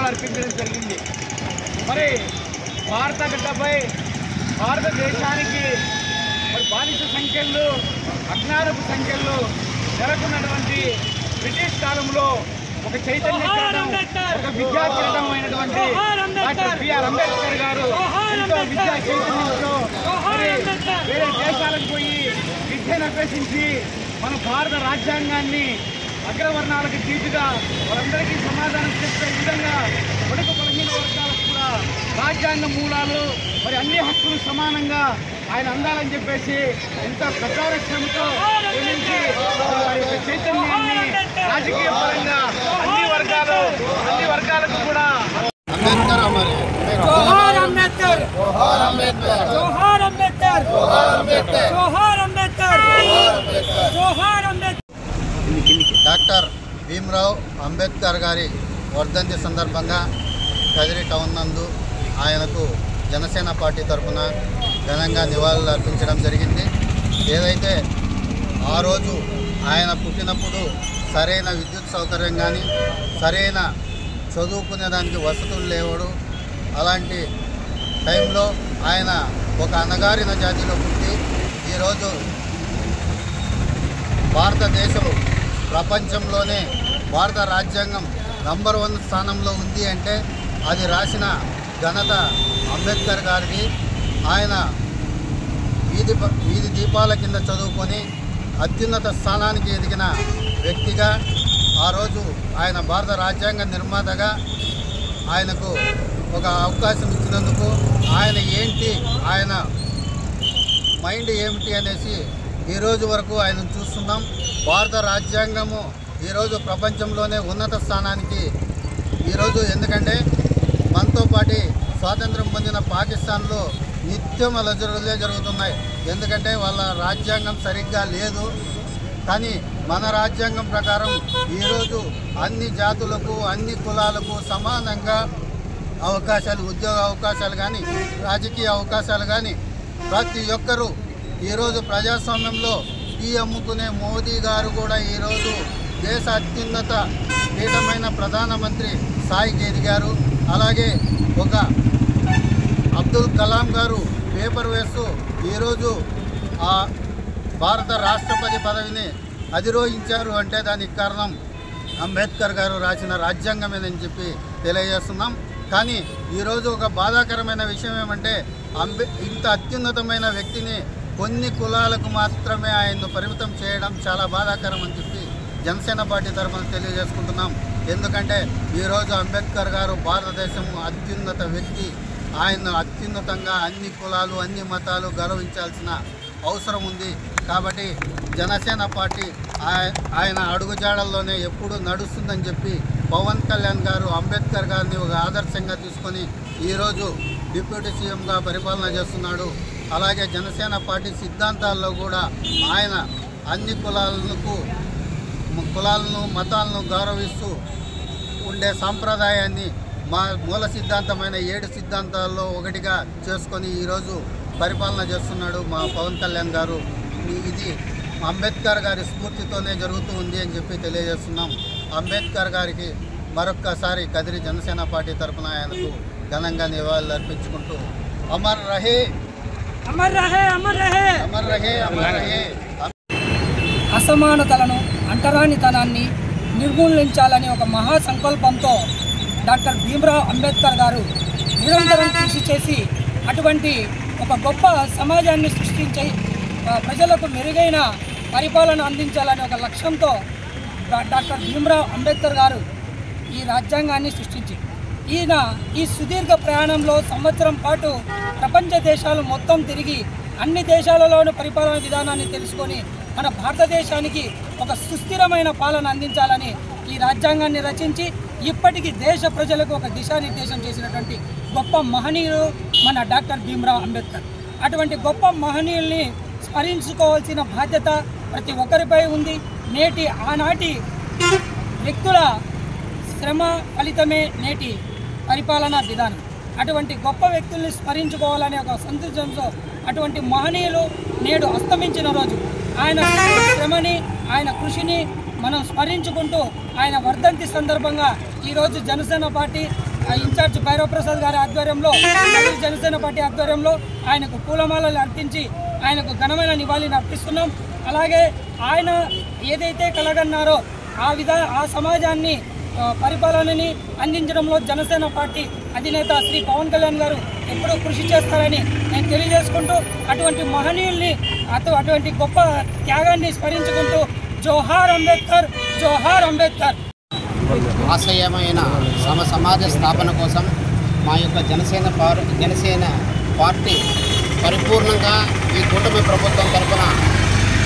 నివాళులు అర్పించడం జరిగింది. మరి భారత గడ్డపై భారతదేశానికి మరి బానిస సంఖ్యలు అజ్ఞానపు సంఖ్యలు నెలకొన్నటువంటి బ్రిటిష్ కాలంలో ఒక చైతన్య కిరణం, ఒక విద్యా కిరణం అయినటువంటి డాక్టర్ బిఆర్ అంబేద్కర్ గారు ఎంతో విద్యా చైతన్యంతో మరి వేరే దేశాలకు పోయి విద్యను అభ్యసించి మన భారత రాజ్యాంగాన్ని అగ్రవర్ణాలకు తీటుగా వారందరికీ సమాధానం చెప్పే విధంగా బడుగు బలహీన వర్గాలకు కూడా రాజ్యాంగ మూలాలు మరి అన్ని హక్కులు సమానంగా ఆయన అందాలని చెప్పేసి ఎంతో ప్రచార శ్రమతో వారి యొక్క చైతన్యాన్ని రాజకీయ పరంగా అన్ని వర్గాలకు కూడా జోహార్ అంబేద్కర్, జోహార్ అంబేద్కర్, జోహార్ అంబేద్కర్, జోహార్ అంబేద్కర్, జోహార్ అంబేద్కర్. డాక్టర్ భీమ్రావ్ అంబేద్కర్ గారి వర్ధంతి సందర్భంగా కదిరి టౌన్ నందు ఆయనకు జనసేన పార్టీ తరఫున ఘనంగా నివాళులు అర్పించడం జరిగింది. ఏదైతే ఆ రోజు ఆయన పుట్టినప్పుడు సరైన విద్యుత్ సౌకర్యం కానీ సరైన చదువుకునేదానికి వసతులు లేవడు. అలాంటి టైంలో ఆయన ఒక అణగారిన జాతిలో పుట్టి ఈరోజు భారతదేశం ప్రపంచంలోనే భారత రాజ్యాంగం నంబర్ 1 స్థానంలో ఉంది అంటే అది రాసిన ఘనత అంబేద్కర్ గారికి. ఆయన వీధి దీపాల కింద చదువుకొని అత్యున్నత స్థానానికి ఎదిగిన వ్యక్తిగా ఆ రోజు ఆయన భారత రాజ్యాంగ నిర్మాతగా ఆయనకు ఒక అవకాశం ఇచ్చినందుకు ఆయన ఏంటి, ఆయన మైండ్ ఏమిటి అనేసి ఈరోజు వరకు ఆయన చూస్తున్నాం. భారత రాజ్యాంగము ఈరోజు ప్రపంచంలోనే ఉన్నత స్థానానికి ఈరోజు, ఎందుకంటే మనతో పాటు స్వాతంత్రం పొందిన పాకిస్తాన్లో నిత్యం అలజడులే జరుగుతున్నాయి. ఎందుకంటే వాళ్ళ రాజ్యాంగం సరిగ్గా లేదు. కానీ మన రాజ్యాంగం ప్రకారం ఈరోజు అన్ని జాతులకు అన్ని కులాలకు సమానంగా అవకాశాలు, ఉద్యోగ అవకాశాలు కానీ రాజకీయ అవకాశాలు కానీ ప్రతి ఒక్కరూ ఈరోజు ప్రజాస్వామ్యంలో టీ అమ్ముకునే మోదీ గారు కూడా ఈరోజు దేశ అత్యున్నత పీఠమైన ప్రధానమంత్రి స్థాయికి ఎదిగారు. అలాగే ఒక అబ్దుల్ కలాం గారు పేపర్ వేస్తూ ఈరోజు ఆ భారత రాష్ట్రపతి పదవిని అధిరోహించారు అంటే దానికి కారణం అంబేద్కర్ గారు రాసిన రాజ్యాంగమేనని చెప్పి తెలియజేస్తున్నాం. కానీ ఈరోజు ఒక బాధాకరమైన విషయం ఏమంటే ఇంత అత్యున్నతమైన వ్యక్తిని కొన్ని కులాలకు మాత్రమే ఆయన్ను పరిమితం చేయడం చాలా బాధాకరం అని చెప్పి జనసేన పార్టీ తరఫున తెలియజేసుకుంటున్నాం. ఎందుకంటే ఈరోజు అంబేద్కర్ గారు భారతదేశం అత్యున్నత వ్యక్తి. ఆయన అత్యున్నతంగా అన్ని కులాలు అన్ని మతాలు గౌరవించాల్సిన అవసరం ఉంది. కాబట్టి జనసేన పార్టీ ఆయన అడుగుజాడల్లోనే ఎప్పుడు నడుస్తుందని చెప్పి పవన్ కళ్యాణ్ గారు అంబేద్కర్ గారిని ఒక ఆదర్శంగా తీసుకొని ఈరోజు డిప్యూటీ సీఎంగా పరిపాలన చేస్తున్నాడు. అలాగే జనసేన పార్టీ సిద్ధాంతాల్లో కూడా ఆయన అన్ని కులాలను మతాలను గౌరవిస్తూ ఉండే సాంప్రదాయాన్ని మా మూల సిద్ధాంతమైన 7 సిద్ధాంతాల్లో ఒకటిగా చేసుకొని ఈరోజు పరిపాలన చేస్తున్నాడు మా పవన్ కళ్యాణ్ గారు. ఇది అంబేద్కర్ గారి స్ఫూర్తితోనే జరుగుతూ ఉంది అని చెప్పి తెలియజేస్తున్నాం. అంబేద్కర్ గారికి మరొక్కసారి కదిరి జనసేన పార్టీ తరఫున ఆయనకు ఘనంగా నివాళులు అర్పించుకుంటూ అమర్ రహే, అమర్ రహే, అమర్ రహే, అమర్ రహే, అమర్ రహే. అసమానతలను, అంటరానితనాన్ని నిర్మూలించాలని ఒక మహా సంకల్పంతో డాక్టర్ భీమ్రావ్ అంబేద్కర్ గారు నిరంతరం కృషి చేసి అటువంటి ఒక గొప్ప సమాజాన్ని సృష్టించి ప్రజలకు మెరుగైన పరిపాలన అందించాలనే ఒక లక్ష్యంతో డాక్టర్ భీమ్రావ్ అంబేద్కర్ గారు ఈ రాజ్యాంగాన్ని సృష్టించి ఈ సుదీర్ఘ ప్రయాణంలో సంవత్సరం పాటు ప్రపంచ దేశాలు మొత్తం తిరిగి అన్ని దేశాలలోని పరిపాలన విధానాన్ని తెలుసుకొని మన భారతదేశానికి ఒక సుస్థిరమైన పాలన అందించాలని ఈ రాజ్యాంగాన్ని రచించి ఇప్పటికీ దేశ ప్రజలకు ఒక దిశానిర్దేశం చేసినటువంటి గొప్ప మహనీయుడు మన డాక్టర్ భీమ్రావ్ అంబేద్కర్. అటువంటి గొప్ప మహనీయుల్ని స్మరించుకోవాల్సిన బాధ్యత ప్రతి ఒక్కరిపై ఉంది. ఆనాటి వ్యక్తుల శ్రమ ఫలితమే నేటి పరిపాలనా విధానం. అటువంటి గొప్ప వ్యక్తుల్ని స్మరించుకోవాలనే ఒక సంతోషంతో అటువంటి మహనీయులు నేడు అస్తమించిన రోజు ఆయన శ్రమని, ఆయన కృషిని మనం స్మరించుకుంటూ ఆయన వర్ధంతి సందర్భంగా ఈరోజు జనసేన పార్టీ ఇన్ఛార్జ్ భైరవ్ ప్రసాద్ గారి ఆధ్వర్యంలో జనసేన పార్టీ ఆధ్వర్యంలో ఆయనకు పూలమాలలు అర్పించి ఆయనకు ఘనమైన నివాళిని అర్పిస్తున్నాం. అలాగే ఆయన ఏదైతే కలగన్నారో ఆ సమాజాన్ని పరిపాలనని అందించడంలో జనసేన పార్టీ అధినేత శ్రీ పవన్ కళ్యాణ్ గారు ఎప్పుడూ కృషి చేస్తారని నేను తెలియజేసుకుంటూ అటువంటి మహనీయుల్ని అటువంటి గొప్ప త్యాగాన్ని స్మరించుకుంటూ జోహార్ అంబేద్కర్, జోహార్ అంబేద్కర్. ఆశయమైన సమాజ స్థాపన కోసం మా యొక్క జనసేన పార్టీ పరిపూర్ణంగా ఈ కూటమి ప్రభుత్వం తరఫున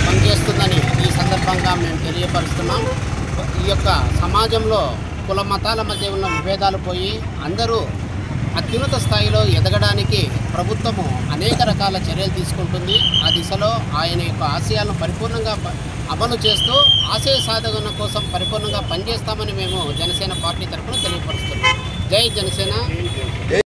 పనిచేస్తుందని ఈ సందర్భంగా మేము తెలియపరుస్తున్నాం. ఈ యొక్క సమాజంలో కుల మతాల మధ్య ఉన్న విభేదాలు పోయి అందరూ అత్యున్నత స్థాయిలో ఎదగడానికి ప్రభుత్వము అనేక రకాల చర్యలు తీసుకుంటుంది. ఆ దిశలో ఆయన యొక్క ఆశయాలను పరిపూర్ణంగా అమలు చేస్తూ ఆశయ సాధన కోసం పరిపూర్ణంగా పనిచేస్తామని మేము జనసేన పార్టీ తరఫున తెలియపరుస్తున్నాం. జై జనసేన.